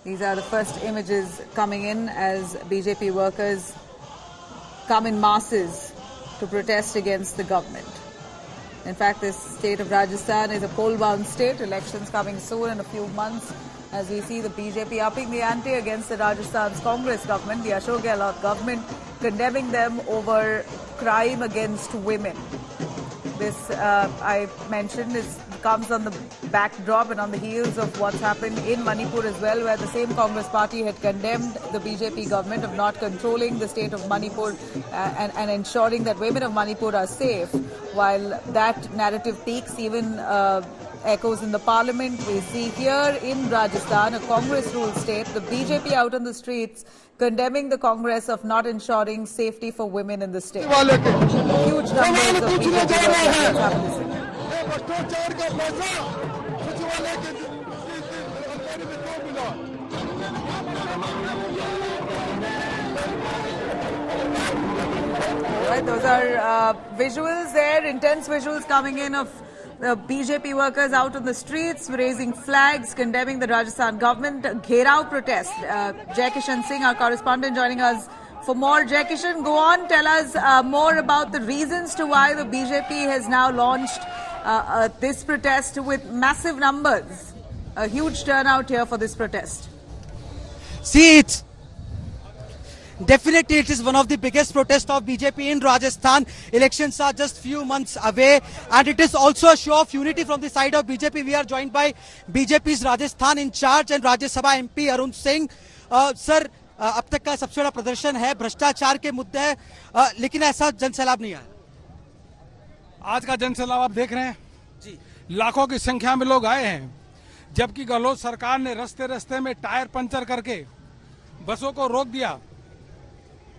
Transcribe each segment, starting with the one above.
These are the first images coming in as BJP workers come in masses to protest against the government. In fact, this state of Rajasthan is a poll-bound state. Elections coming soon in a few months. As we see the BJP upping the ante against the Rajasthan's Congress government, the Ashok Gehlot government, condemning them over crime against women. This, I mentioned, comes on the backdrop and on the heels of what's happened in Manipur as well, where the same Congress party had condemned the BJP government of not controlling the state of Manipur and ensuring that women of Manipur are safe. While that narrative peaks, even echoes in the parliament, we see here in Rajasthan, a Congress-ruled state, the BJP out on the streets condemning the Congress of not ensuring safety for women in the state. Huge numbers of BJP workers have listened. All right, those are visuals there, intense visuals coming in of the BJP workers out on the streets, raising flags, condemning the Rajasthan government. Gherao protest. Jai Kishan Singh, our correspondent, joining us for more. Jai Kishan, go on, tell us more about the reasons to why the BJP has now launched this protest with massive numbers. A huge turnout here for this protest. See, definitely it is one of the biggest protests of BJP in Rajasthan. Elections are just few months away and it is also a show of unity from the side of BJP. We are joined by BJP's Rajasthan in charge and Rajya Sabha MP Arun Singh. Sir, अब तक का सबसे बड़ा प्रदर्शन है, भ्रष्टाचार के मुद्दे हैं, लेकिन ऐसा जनसैलाब नहीं आया। आज का जनसैलाब आप देख रहे हैं जी, लाखों की संख्या में लोग आए हैं, जबकि गहलोत सरकार ने रास्ते रास्ते में टायर पंचर करके बसों को रोक दिया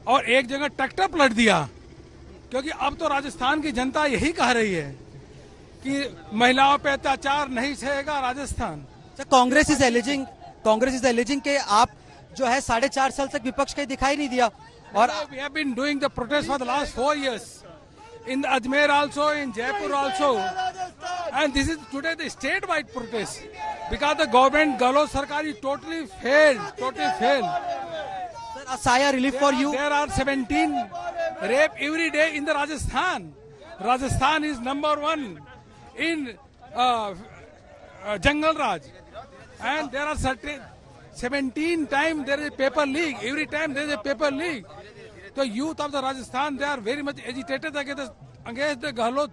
और एक जगह ट्रैक्टर पलट दिया, क्योंकि अब तो राजस्थान की जनता यही कह रही है कि महिलाओं पे अत्याचार नहीं सहेगा राजस्थान। कांग्रेस इज एलिजिंग के आप जो है 4.5 साल तक विपक्ष कहीं दिखाई नहीं दिया और we have been doing the protest for the last 4 years in Ajmer also, in Jaipur also, and this is today the statewide protest because the government Gehlot Sarkar is totally failed. A sigh of relief for you. There are 17 rape every day in the Rajasthan. Rajasthan is #1 in Jungle Raj, and there are 17 times there is a paper leak. Every time there is a paper leak. The youth of the Rajasthan, they are very much agitated against the Gehlot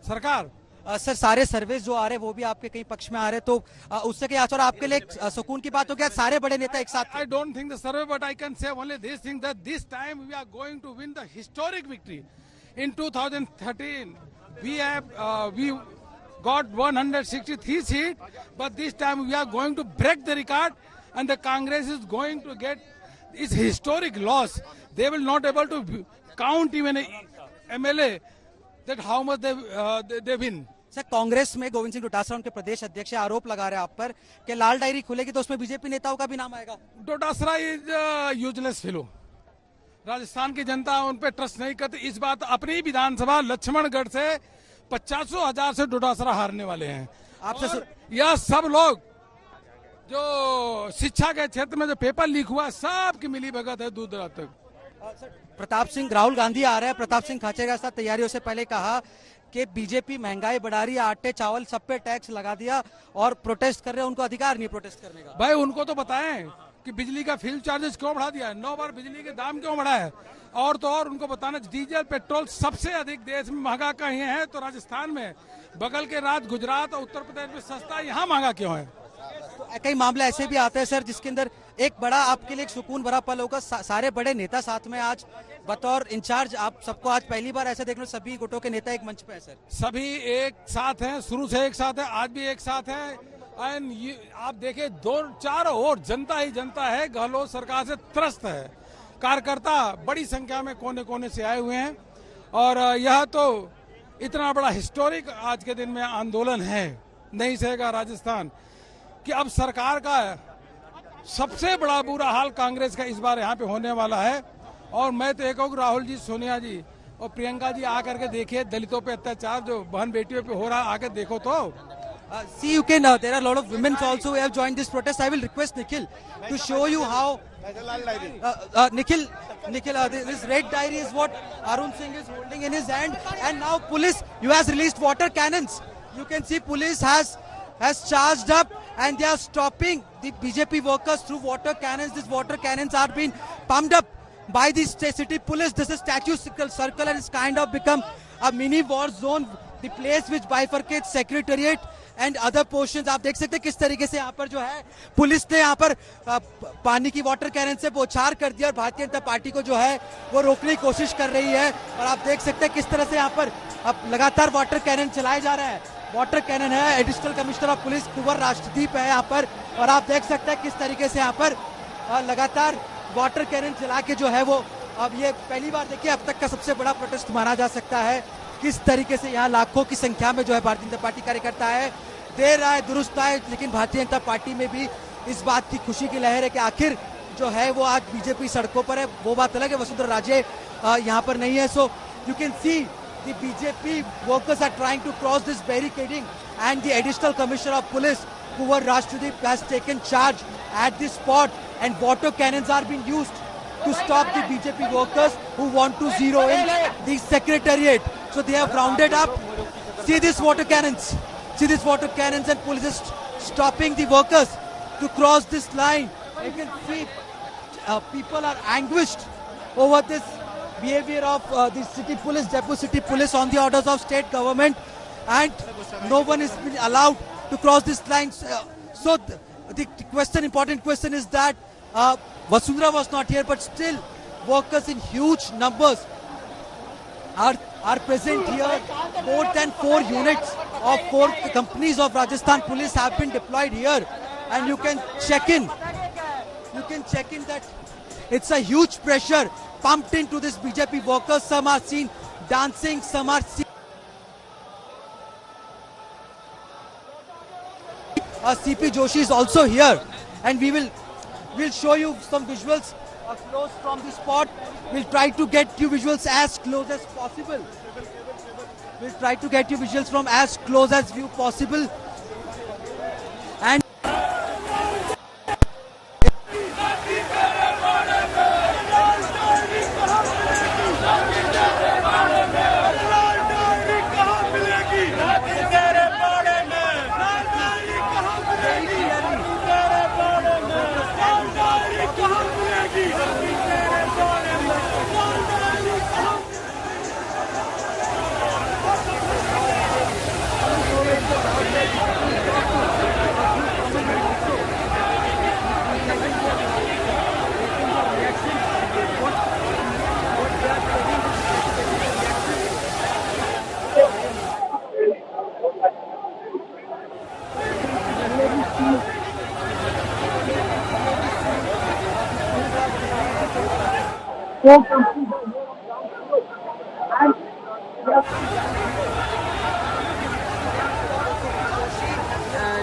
Sarkar. Sir, सारे सर्वेस जो आ रहे हैं वो भी आपके कई पक्ष में आ रहे हैं, तो उससे क्या आसर आपके लिए सुकून की बात हो गया? सारे बड़े नेता एक साथ। I don't think the survey, but I can say only this thing, that this time we are going to win the historic victory. In 2013, we got 163 seats, but this time we are going to break the record, and the Congress is going to get its historic loss. They will not able to count even a MLA that how much they win. Sir, Congress में गोविंद सिंह डोटासरा उनके प्रदेश अध्यक्ष आरोप लगा रहे हैं आप पर कि लाल डायरी खुलेगी तो उसमें बीजेपी नेताओं का भी नाम आएगा। Dotasra is useless fellow. Rajasthan की जनता उन पे ट्रस्ट नहीं करती। इस बात अपनी विधानसभा लक्ष्मणगढ़ से 50,000 से डोटासरा हारने वाले हैं। आपसे यह सब लोग जो शिक्षा के क्षेत्र में जो पेपर लीक हुआ, सबकी मिली भगत है दूर दराज तक। प्रताप सिंह, राहुल गांधी आ रहे हैं, प्रताप सिंह खाचेगा साथ तैयारियों से पहले कहा कि बीजेपी महंगाई बढ़ा रही है, आटे चावल सब पे टैक्स लगा दिया और प्रोटेस्ट कर रहे हैं, उनको अधिकार नहीं प्रोटेस्ट करने का। भाई उनको तो बताएं कि बिजली का फ्यूल चार्जेस क्यों बढ़ा दिया है, 9 बार बिजली के दाम क्यों बढ़ा है, और तो और उनको बताना डीजल पेट्रोल सबसे अधिक देश में महंगा कहीं है तो राजस्थान में, बगल के राज्य गुजरात और उत्तर प्रदेश में सस्ता, यहाँ महंगा क्यों है? तो कई मामले ऐसे भी आते हैं सर जिसके अंदर एक बड़ा आपके लिए एक सुकून भरा पल होगा, सारे बड़े नेता साथ में आज बतौर इंचार्ज, आप सबको आज पहली बार ऐसे देख लो सभी गुटों के नेता एक मंच पे है सर। सभी एक साथ हैं, शुरू से एक साथ है, आज भी एक साथ है, एंड आप देखें चारों ओर जनता ही जनता है, गहलोत सरकार से त्रस्त है। कार्यकर्ता बड़ी संख्या में कोने कोने से आए हुए हैं और यह तो इतना बड़ा हिस्टोरिक आज के दिन में आंदोलन है, नहीं सहेगा राजस्थान, कि अब सरकार का सबसे बड़ा बुरा हाल कांग्रेस का इस बार यहाँ पे होने वाला है। और मैं तो एक राहुल जी, सोनिया जी और प्रियंका जी आकर के देखिए, दलितों पे अत्याचार जो बहन बेटियों पे हो रहा है, आकर देखो तो See, you can. There are a lot of women also who have joined this protest. I will request Nikhil to show you how. Nikhil, this red diary is what Arun Singh is holding in his hand, and now police, you has released water cannons. You can see police has charged up, and they are stopping the BJP workers through water cannons. These water cannons are being pumped up by the city police. This is statue circle, and it's kind of become a mini war zone. The place which bifurcates secretariat and other portions आप देख सकते हैं किस तरीके से यहाँ पर जो है पुलिस ने यहाँ पर पानी की वाटर कैनन से बौछार कर दिया और भारतीय जनता पार्टी को जो है वो रोकने की कोशिश कर रही है। और आप देख सकते हैं किस तरह से यहाँ पर अब लगातार वाटर कैनन चलाए जा रहे हैं। वाटर कैनन है, additional commissioner of police Kunwar Rashtradeep है यहाँ पर, और आप देख सकते हैं किस तरीके से यहाँ पर लगातार वाटर कैनन चला के जो है वो अब ये पहली बार देखिए अब तक का सबसे बड़ा प्रोटेस्ट माना जा सकता है। किस तरीके से यहाँ लाखों की संख्या में जो है भारतीय जनता पार्टी कार्यकर्ता है, देर आए दुरुस्त आए, लेकिन भारतीय जनता पार्टी में भी इस बात की खुशी की लहर है कि आखिर जो है वो आज बीजेपी सड़कों पर है। वो बात अलग है, वसुंधरा राजे यहाँ पर नहीं है। So you can see the BJP workers are trying to cross this barricading and the additional commissioner of police Kunwar Rashtradeep has taken charge at this spot, and water cannons are being used to stop the BJP workers who want to zero in the secretariat. So they have rounded up. See these water cannons. See these water cannons, and police is stopping the workers to cross this line. You can see people are anguished over this behavior of the city police, Jaipur city police, on the orders of state government, and no one is being allowed to cross this line. So the question, important question is that Vasundhara was not here, but still workers in huge numbers are present here. More than 4 units of 4 companies of Rajasthan police have been deployed here, and you can check in. You can check in that it's a huge pressure pumped into this BJP workers. Some are seen dancing, some are seen. CP Joshi is also here, and we'll show you some visuals close from the spot. We'll try to get you visuals as close as possible. We'll try to get you visuals from as close as view possible. And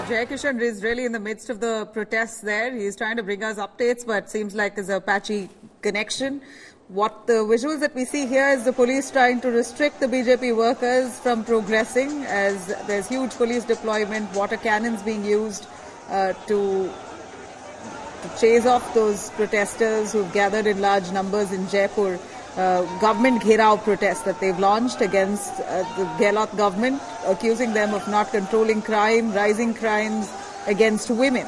Jayakishan is really in the midst of the protests there. He's trying to bring us updates, but seems like there's a patchy connection. What the visuals that we see here is the police trying to restrict the BJP workers from progressing, as there's huge police deployment, water cannons being used to chase off those protesters who've gathered in large numbers in Jaipur. Government Gherao protest that they've launched against the Gehlot government, accusing them of not controlling crime, rising crimes against women.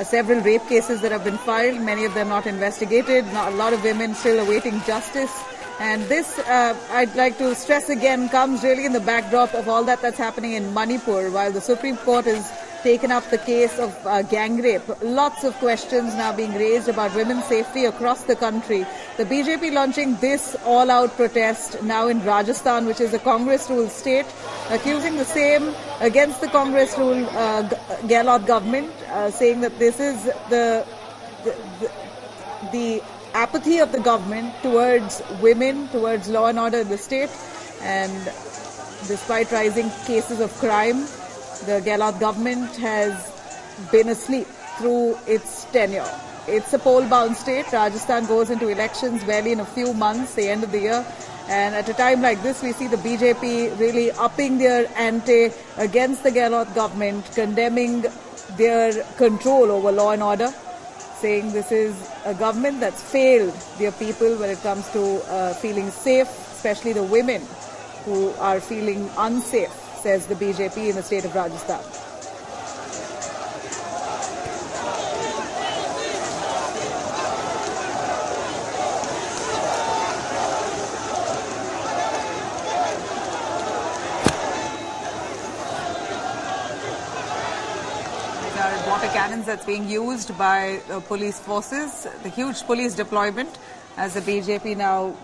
Several rape cases that have been filed, many of them not investigated, a lot of women still awaiting justice. And this, I'd like to stress again, comes really in the backdrop of all that's happening in Manipur, while the Supreme Court has taken up the case of gang rape. Lots of questions now being raised about women's safety across the country. The BJP launching this all-out protest now in Rajasthan, which is a Congress-ruled state, accusing the same against the Congress-ruled Gehlot government, saying that this is the apathy of the government towards women, towards law and order in the state. And despite rising cases of crime, the Gehlot government has been asleep through its tenure. It's a poll-bound state. Rajasthan goes into elections barely in a few months, the end of the year. And at a time like this, we see the BJP really upping their ante against the Gehlot government, condemning their control over law and order, saying this is a government that's failed their people when it comes to feeling safe, especially the women who are feeling unsafe, says the BJP in the state of Rajasthan. Water cannons that's being used by police forces, the huge police deployment as the BJP now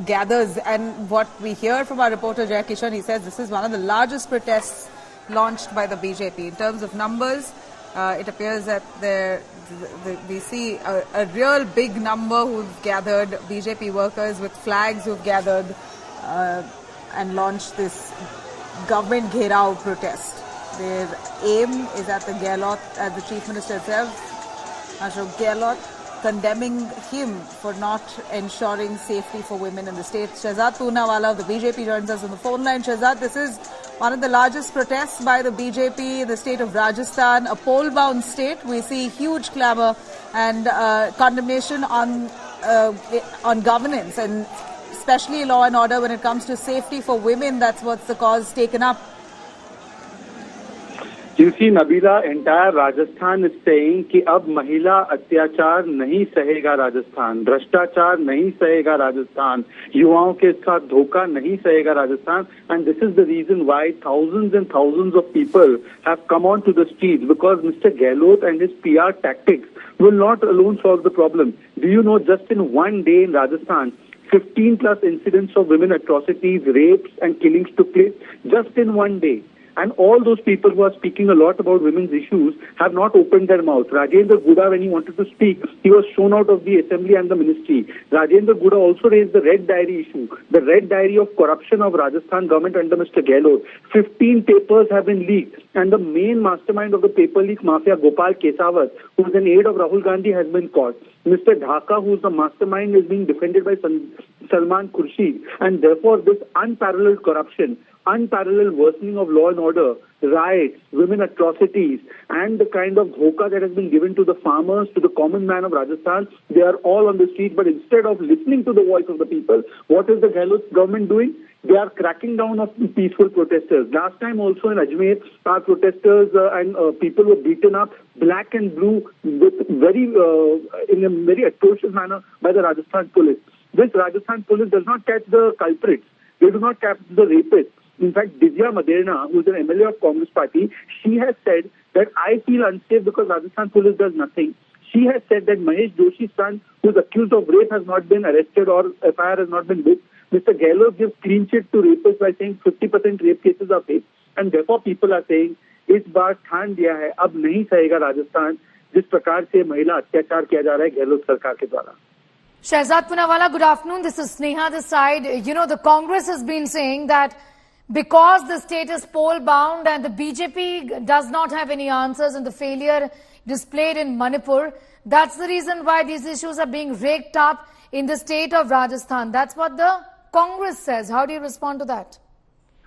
gathers. And what we hear from our reporter Jai Kishan, he says this is one of the largest protests launched by the BJP. In terms of numbers, it appears that we see a real big number who've gathered, BJP workers with flags who've gathered and launched this government Gherao protest. Their aim is at the Gehlot, at the Chief Minister itself, Ashok Gehlot, condemning him for not ensuring safety for women in the state. Shehzad Poonawala of the BJP joins us on the phone line. Shehzad, this is one of the largest protests by the BJP in the state of Rajasthan, a poll-bound state. We see huge clamour and condemnation on governance and especially law and order when it comes to safety for women. That's what's the cause taken up. You see, Nabila, entire Rajasthan is saying कि अब महिला अत्याचार नहीं सहेगा राजस्थान, भ्रष्टाचार नहीं सहेगा राजस्थान, युवाओं के साथ धोखा नहीं सहेगा Rajasthan, and this is the reason why thousands and thousands of people have come onto the streets, because Mr. Gehlot and his PR tactics will not alone solve the problem. Do you know, just in one day in Rajasthan, 15 plus incidents of women atrocities, rapes and killings took place just in one day. And all those people who are speaking a lot about women's issues have not opened their mouth. Rajendra Guda, when he wanted to speak, he was shown out of the assembly and the ministry. Rajendra Guda also raised the red diary issue, the red diary of corruption of Rajasthan government under Mr. Gehlot. 15 papers have been leaked, and the main mastermind of the paper leak mafia, Gopal Kesawat, who is an aide of Rahul Gandhi, has been caught. Mr. Dhaka, who is the mastermind, is being defended by Salman Khurshid. And therefore, this unparalleled corruption, unparalleled worsening of law and order, riots, women atrocities, and the kind of dhoka that has been given to the farmers, to the common man of Rajasthan, they are all on the street. But instead of listening to the voice of the people, what is the Gehlot government doing? They are cracking down on peaceful protesters. Last time also in Ajmer, our protesters and people were beaten up, black and blue, with in a very atrocious manner by the Rajasthan police. This Rajasthan police does not catch the culprits. They do not catch the rapists. In fact, Divya Maderna, who is an MLA of Congress party, she has said that I feel unsafe because Rajasthan police does nothing. She has said that Mahesh Joshi's son, who is accused of rape, has not been arrested or FIR has not been booked. Mr. Gehlot gives clean sheet to rapists by saying 50% rape cases are fake. And therefore people are saying, इस बार ठान दिया है, अब नहीं सहेगा राजस्थान, जिस प्रकार से महिला अत्याचार किया जा रहा है गेहलोत सरकार के द्वारा. Shehzad Poonawala, good afternoon. This is Sneha this side. You know, the Congress has been saying that because the state is poll-bound and the BJP does not have any answers and the failure displayed in Manipur, that's the reason why these issues are being raked up in the state of Rajasthan. That's what the Congress says. How do you respond to that?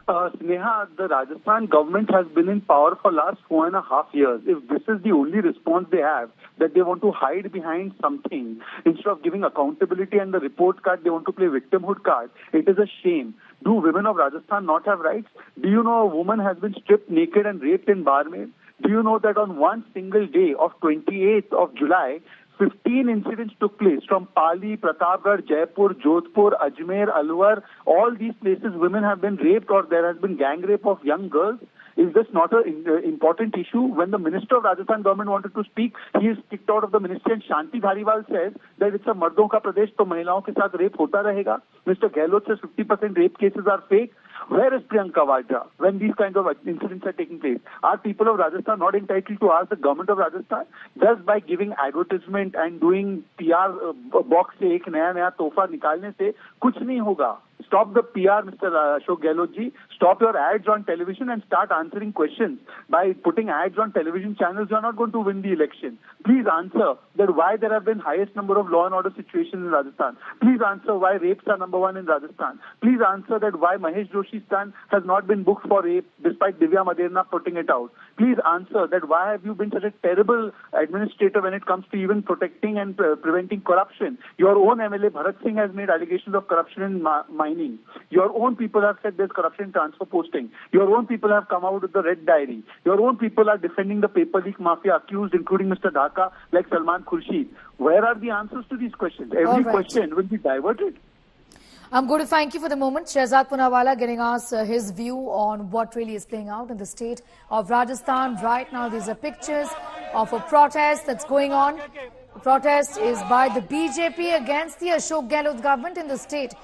Sneha, the Rajasthan government has been in power for last 4.5 years. If this is the only response they have, that they want to hide behind something, instead of giving accountability and the report card, they want to play victimhood card, it is a shame. Do women of Rajasthan not have rights? Do you know a woman has been stripped naked and raped in Barmer? Do you know that on one single day of 28th of July, 15 incidents took place from Pali, Pratapgarh, Jaipur, Jodhpur, Ajmer, Alwar. All these places, women have been raped or there has been gang rape of young girls. Is this not an important issue? When the Minister of Rajasthan government wanted to speak, he is kicked out of the ministry, and Shanti Dhariwal says that it's a mardon ka pradesh, to mahilaon ke saath rape hota rahega. Mr. Gehlot says 50% rape cases are fake. Where is Priyanka Vadra when these kinds of incidents are taking place? Are people of Rajasthan not entitled to ask the government of Rajasthan? Just by giving advertisement and doing PR box से एक नया तोहफा निकालने से कुछ नहीं होगा. Stop the PR, Mr. Ashok Gehlot ji. Stop your ads on television and start answering questions. By putting ads on television channels, you are not going to win the election. Please answer that why there have been highest number of law and order situations in Rajasthan. Please answer why rapes are number one in Rajasthan. Please answer that why Mahesh Joshi's son has not been booked for rape despite Divya Maderna putting it out. Please answer that why have you been such a terrible administrator when it comes to even protecting and preventing corruption. Your own MLA Bharat Singh has made allegations of corruption in mining. Your own people have said there's corruption in transfer posting. Your own people have come out with the red diary. Your own people are defending the paper leak mafia accused, including Mr. Dhaka, like Salman Khurshid. Where are the answers to these questions? Every question will be diverted. I'm going to thank you for the moment. Shehzad Poonawalla getting us his view on what really is playing out in the state of Rajasthan. Right now, these are pictures of a protest that's going on. The protest is by the BJP against the Ashok Gehlot government in the state.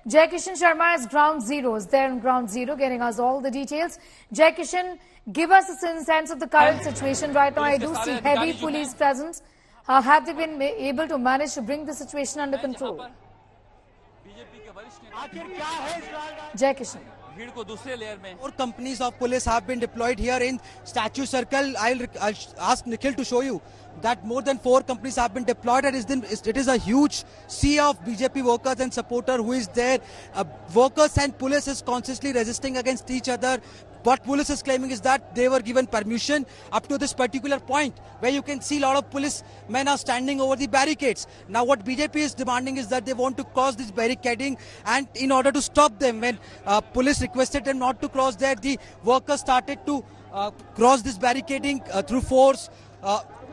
Jai Kishan Sharma is ground zero, is there on ground zero, getting us all the details. Jai Kishan, give us a sense of the current situation right now. I do see heavy police presence. Have they been able to manage to bring the situation under control? Jai Kishan. More companies of police have been deployed here in Statue Circle. I'll ask Nikhil to show you that more than 4 companies have been deployed. It is a huge sea of BJP workers and supporters who is there. Workers and police is consciously resisting against each other. What police is claiming is that they were given permission up to this particular point where you can see a lot of policemen are standing over the barricades. Now what BJP is demanding is that they want to cross this barricading, and in order to stop them, when police requested them not to cross there, the workers started to cross this barricading through force.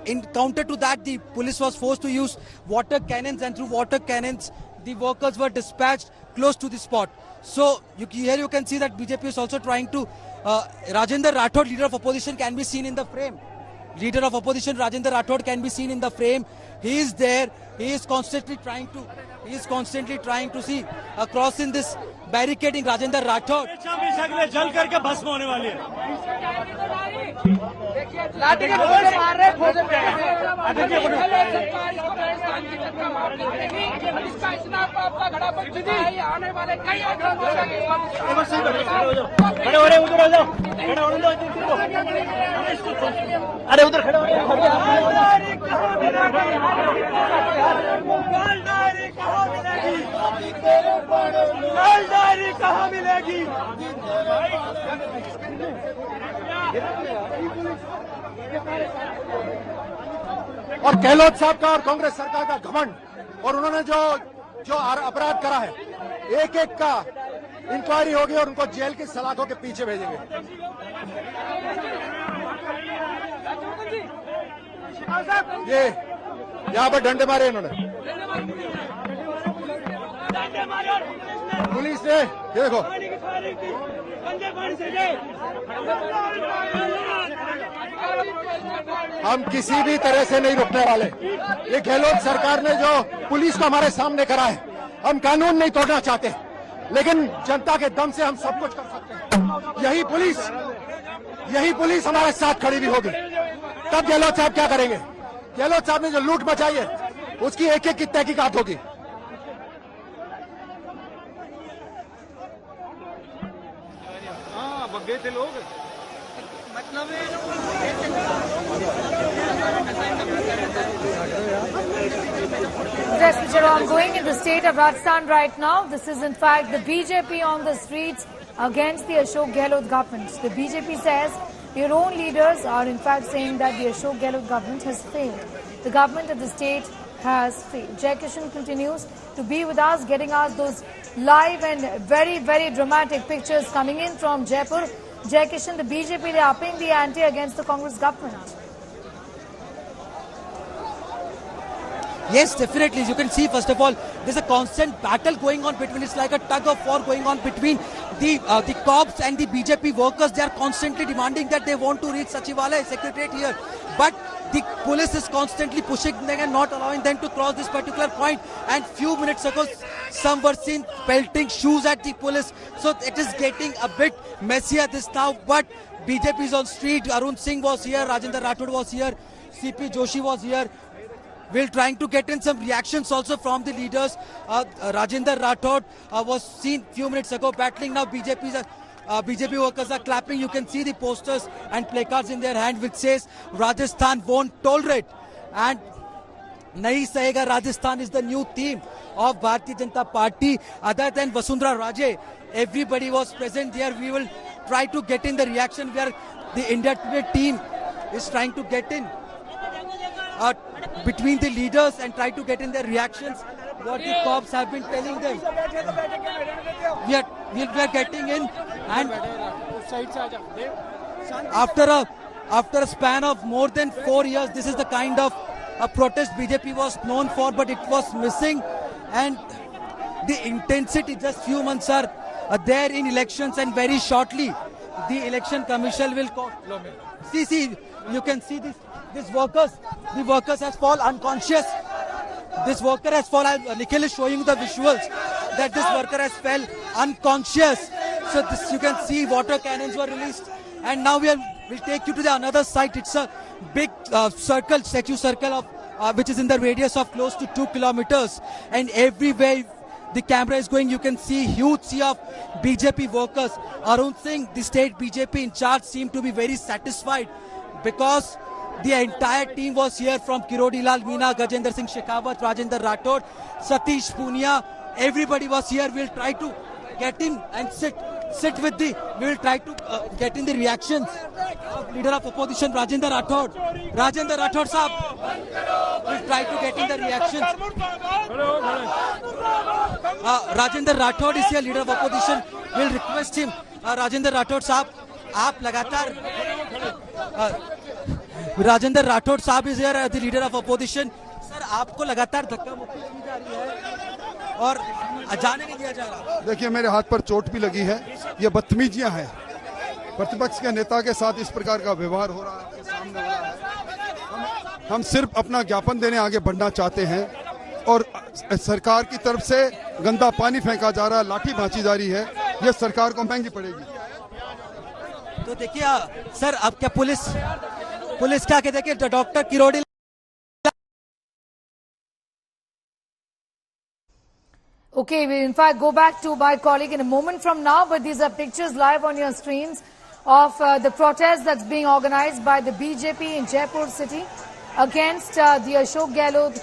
In counter to that, the police was forced to use water cannons, and through water cannons the workers were dispatched close to the spot. So here you can see that BJP is also trying to Rajendra Rathod, leader of opposition, can be seen in the frame. Leader of opposition Rajendra Rathod can be seen in the frame. He is there. He is constantly trying to see across in this barricading. Rajendra Rathod. अरे उधर खड़े कहाँ मिलेगी? और गहलोत साहब का और कांग्रेस सरकार का घमंड, और उन्होंने जो अपराध करा है, एक एक का इंक्वायरी होगी और उनको जेल की सलाखों के पीछे भेजेंगे। ये यहाँ पर डंडे मारे इन्होंने, पुलिस ने, ये देखो, हम किसी भी तरह से नहीं रुकने वाले। ये गहलोत सरकार ने जो पुलिस को हमारे सामने करा है, हम कानून नहीं तोड़ना चाहते, लेकिन जनता के दम से हम सब कुछ कर सकते हैं। यही पुलिस हमारे साथ खड़ी भी होगी, तब गहलोत साहब क्या करेंगे? गहलोत साहब ने जो लूट मचाई है, उसकी एक एक की तहकीकात होगी। बग्गे थे लोग, Yes, which are ongoing in the state of Rajasthan right now. This is in fact the BJP on the streets against the Ashok Gehlot government. The BJP says your own leaders are in fact saying that the Ashok Gehlot government has failed. The government of the state has failed. Jai Kishan continues to be with us, getting us those live and very, very dramatic pictures coming in from Jaipur. Jai Kishan, the BJP, they are upping the ante against the Congress government. Yes, definitely. As you can see, first of all, there's a constant battle going on between, it's like a tug of war going on between the cops and the BJP workers. They are constantly demanding that they want to reach Sachivalaya Secretariat here. But the police is constantly pushing them and not allowing them to cross this particular point. And few minutes ago, some were seen pelting shoes at the police. So it is getting a bit messier this now. But BJP is on street. Arun Singh was here. Rajendra Rathod was here. CP Joshi was here. We're trying to get in some reactions also from the leaders. Rajendra Rathod was seen few minutes ago battling. Now BJP workers are clapping. You can see the posters and placards in their hand which says Rajasthan won't tolerate. And Nahi Sahega Rajasthan is the new theme of Bharatiya Janata Party. Other than Vasundhara Raje, everybody was present there. We will try to get in the reaction where the India Today team is trying to get in between the leaders and try to get in their reactions. What the cops have been telling them. We are getting in, and after a span of more than 4 years, this is the kind of a protest BJP was known for, but it was missing. And the intensity, just few months are there in elections, and very shortly the election commission will call. See, you can see this workers. The workers has fallen unconscious. This worker has fallen. Nikhil is showing you the visuals that this worker has fell unconscious. So this, you can see water cannons were released, and now we'll take you to the another site. It's a big statue circle of which is in the radius of close to 2 kilometers, and everywhere the camera is going, you can see huge sea of BJP workers. Arun Singh, the state BJP in charge, seemed to be very satisfied because the entire team was here from Kirodi Lal Meena, Gajendra Singh Shekhawat, Rajendra Rathod, Satish Punia. Everybody was here. We'll try to get in and sit with the. We will try to get in the reactions of leader of opposition Rajendra Rathod. Rajendra Rathod sahab. We'll try to get in the reactions. Rajendra Rathod is here, leader of opposition. We'll request him. Rajendra Rathod sahab, आप लगातार. राजेंद्र राठौड़ साहब is here, the leader of opposition. Sir, आपको लगातार धक्का मुक्की की जा रही है और जाने नहीं दिया जा रहा. देखिए, मेरे हाथ पर चोट भी लगी है. ये बदतमीजियां हैं. प्रतिपक्ष के नेता के साथ इस प्रकार का व्यवहार हो रहा है, आपके सामने हो रहा है. हम सिर्फ अपना ज्ञापन देने आगे बढ़ना चाहते हैं और सरकार की तरफ से गंदा पानी फेंका जा रहा है, लाठी भांची जा रही है. ये सरकार को महंगी पड़ेगी. तो देखिए सर, अब क्या पुलिस क्या कहते हैं कि doctor Kirodi. Okay, we in fact go back to my colleague in a moment from now, but these are pictures live on your screens of the protest that's being organized by the BJP in Jaipur city against the Ashok Gehlot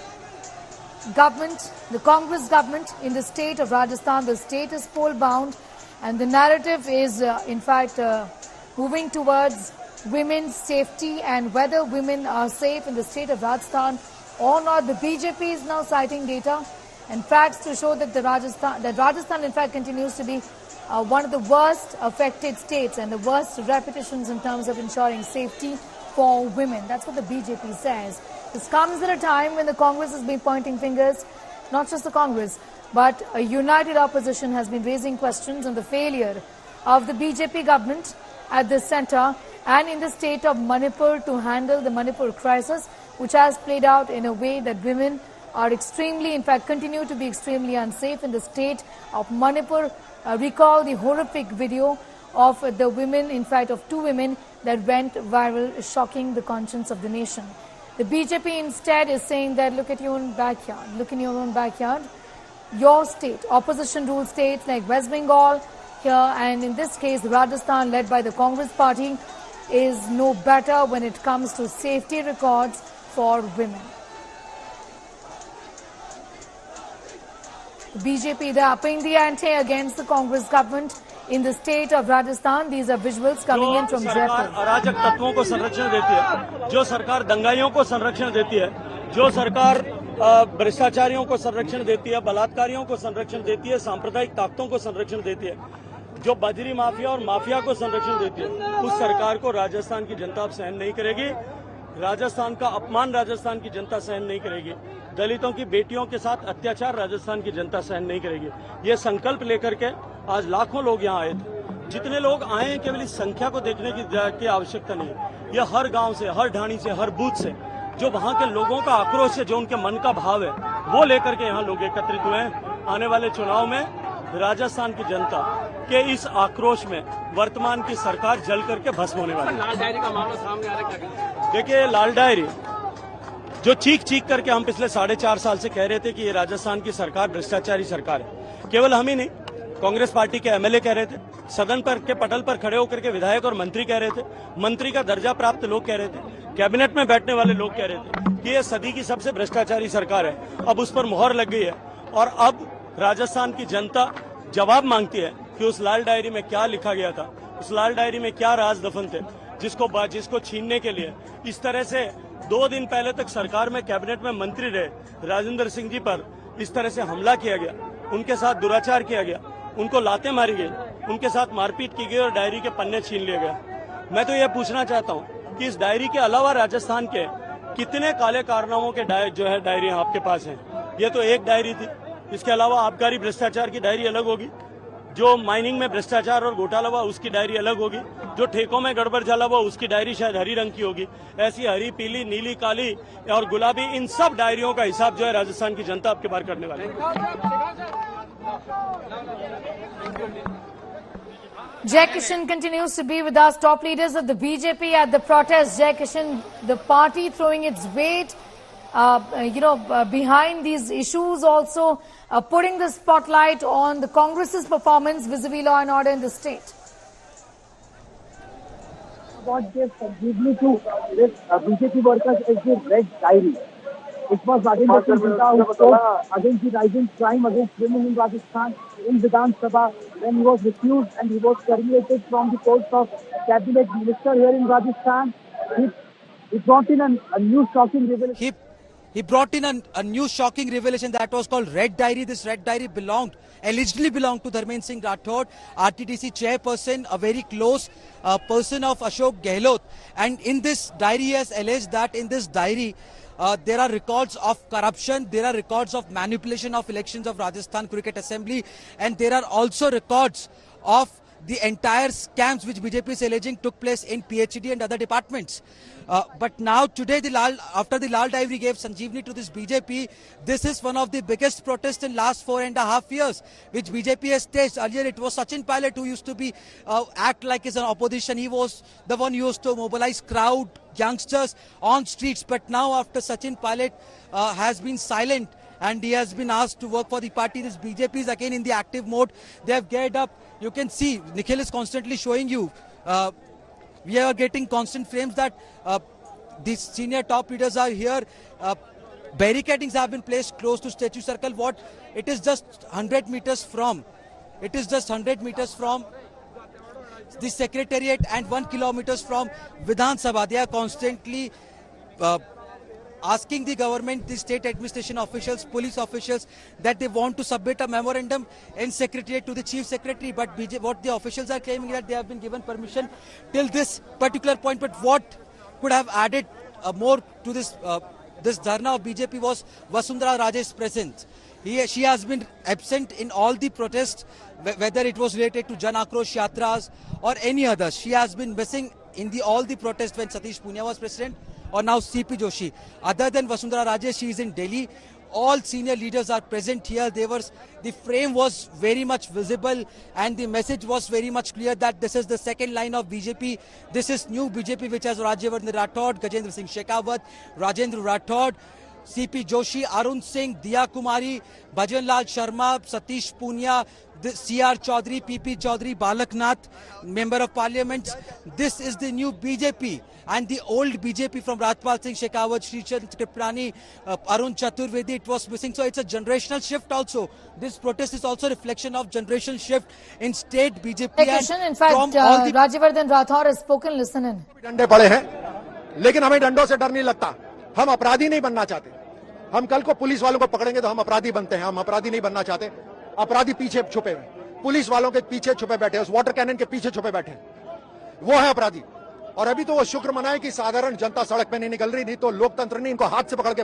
government, the Congress government in the state of Rajasthan. The state is poll bound, and the narrative is in fact moving towards women's safety and whether women are safe in the state of Rajasthan or not. The BJP is now citing data and facts to show that Rajasthan in fact continues to be one of the worst affected states and the worst repetitions in terms of ensuring safety for women. That's what the BJP says. This comes at a time when the Congress has been pointing fingers. Not just the Congress, but a united opposition has been raising questions on the failure of the BJP government at the centre and in the state of Manipur to handle the Manipur crisis, which has played out in a way that women are extremely, in fact, continue to be extremely unsafe in the state of Manipur. Recall the horrific video of the women, in fact, of 2 women that went viral, shocking the conscience of the nation. The BJP instead is saying that look at your own backyard, look in your own backyard, your state, opposition ruled states like West Bengal here, and in this case, Rajasthan, led by the Congress party, is no better when it comes to safety records for women. The BJP, they're upping the ante against the Congress government in the state of Rajasthan. These are visuals coming in from Jaipur. अराजक तत्वों को संरक्षण देती है, जो सरकार दंगाइयों को संरक्षण देती है, जो सरकार भ्रष्टाचारियों को संरक्षण देती है, बलात्कारियों को संरक्षण देती है, सांप्रदायिक ताकतों को संरक्षण देती है, जो बजरी माफिया और माफिया को संरक्षण देती है, उस सरकार को राजस्थान की जनता अब सहन नहीं करेगी. राजस्थान का अपमान राजस्थान की जनता सहन नहीं करेगी. दलितों की बेटियों के साथ अत्याचार राजस्थान की जनता सहन नहीं करेगी. ये संकल्प लेकर के आज लाखों लोग यहाँ आए थे. जितने लोग आए हैं केवल इस संख्या को देखने की आवश्यकता नहीं है. यह हर गांव से, हर ढाणी से, हर बूथ से जो वहां के लोगों का आक्रोश है, जो उनके मन का भाव है, वो लेकर के यहाँ लोग एकत्रित हुए हैं। आने वाले चुनाव में राजस्थान की जनता के इस आक्रोश में वर्तमान की सरकार जल करके भस्म होने वाली है। लाल डायरी का मामला सामने आ रहा है, देखिए, लाल डायरी जो चीख करके हम पिछले 4.5 साल से कह रहे थे कि ये राजस्थान की सरकार भ्रष्टाचारी सरकार है। केवल हम ही नहीं, कांग्रेस पार्टी के एमएलए कह रहे थे, सदन पर के पटल पर खड़े होकर के विधायक और मंत्री कह रहे थे, मंत्री का दर्जा प्राप्त लोग कह रहे थे, कैबिनेट में बैठने वाले लोग कह रहे थे कि ये सदी की सबसे भ्रष्टाचारी सरकार है। अब उस पर मुहर लग गई है और अब राजस्थान की जनता जवाब मांगती है कि उस लाल डायरी में क्या लिखा गया था, उस लाल डायरी में क्या राज दफन थे, जिसको छीनने के लिए इस तरह से 2 दिन पहले तक सरकार में कैबिनेट में मंत्री रहे राजेंद्र सिंह जी पर इस तरह से हमला किया गया, उनके साथ दुराचार किया गया, उनको लातें मारी गई, उनके साथ मारपीट की गई और डायरी के पन्ने छीन लिए गए। मैं तो यह पूछना चाहता हूं कि इस डायरी के अलावा राजस्थान के कितने काले कारनामों के डायरी आपके पास हैं? ये तो एक डायरी थी, इसके अलावा आबकारी भ्रष्टाचार की डायरी अलग होगी, जो माइनिंग में भ्रष्टाचार और घोटाला हुआ उसकी डायरी अलग होगी, जो ठेकों में गड़बड़ चला हुआ उसकी डायरी शायद हरी रंग की होगी। ऐसी हरी, पीली, नीली, काली और गुलाबी, इन सब डायरियों का हिसाब जो है राजस्थान की जनता आपके बार करने वाली है। Jai Kishan continues to be with us. Top leaders of the BJP at the protest. Jai Kishan, the party throwing its weight, behind these issues, also putting the spotlight on the Congress's performance vis-a-vis law and order in the state. What gave contributed to this BJP workers is the red diary. It was Rajendra Singh who spoke against the rising crime against women in Rajasthan in Vidhan Sabha when he was refused and he was terminated from the post of cabinet minister here in Rajasthan. He brought in a new shocking revelation. He brought in a new shocking revelation that was called Red Diary. This Red Diary allegedly belonged to Dharmendra Singh Rathod, RTTC chairperson, a very close person of Ashok Gehlot. And in this diary, he has alleged that in this diary, there are records of corruption, there are records of manipulation of elections of Rajasthan Cricket Assembly, and there are also records of the entire scams which BJP is alleging took place in PhD and other departments. But now today, after the Lal Diary gave Sanjeevani to this BJP, this is one of the biggest protests in last 4.5 years, which BJP has staged. Earlier it was Sachin Pilot who used to be act like as an opposition. He was the one who used to mobilize crowd, youngsters on streets. But now after Sachin Pilot has been silent and he has been asked to work for the party, this BJP is again in the active mode. They have geared up. You can see Nikhil is constantly showing you. We are getting constant frames that these senior top leaders are here. Barricadings have been placed close to Statue Circle. It is just 100 meters from. It is just 100 meters from the Secretariat and 1 kilometer from Vidhan Sabha. They are constantly asking the government, the state administration officials, police officials, that they want to submit a memorandum in Secretariat to the Chief Secretary. But what the officials are claiming that they have been given permission till this particular point. But what could have added more to this dharna of BJP was Vasundhara Raje's presence. She has been absent in all the protests, whether it was related to Jan Akrosh Yatras or any others. She has been missing in all the protests when Satish Punia was president, or now CP Joshi. Other than Vasundhara Raje, she is in Delhi. All senior leaders are present here. The frame was very much visible and the message was very much clear that this is the second line of BJP. This is new BJP which has Rajyavardhan Rathod, Gajendra Singh Shekhawat, Rajendra Rathod, CP Joshi, Arun Singh, Diya Kumari, Bhajan Lal Sharma, Satish Punia, CR Chaudhary, PP Chaudhary, Balaknath, Member of Parliament. This is the new BJP. And the old BJP from Rajpal Singh Shekhawat, Sri Chand Kriplani, Arun Chaturvedi, it was missing. So it's a generational shift also. This protest is also a reflection of generational shift in state BJP. In fact, Rajyavardhan Rathod has spoken. Listen in. डंडे पड़े हैं, लेकिन हमें डंडों से डर नहीं लगता. हम अपराधी नहीं बनना चाहते. हम कल को पुलिस वालों को पकड़ेंगे तो हम अपराधी बनते हैं. हम अपराधी नहीं बनना चाहते. अपराधी पीछे छुपे हैं. पुलिस वालों के पीछे छुपे बैठे हैं. उस वाटर कैनन के पीछे छुपे बैठे हैं. वो है अपराधी. और अभी तो वो शुक्र मनाए कि साधारण जनता सड़क पे नहीं निकल रही, नहीं तो लोकतंत्र ने इनको हाथ से पकड़ के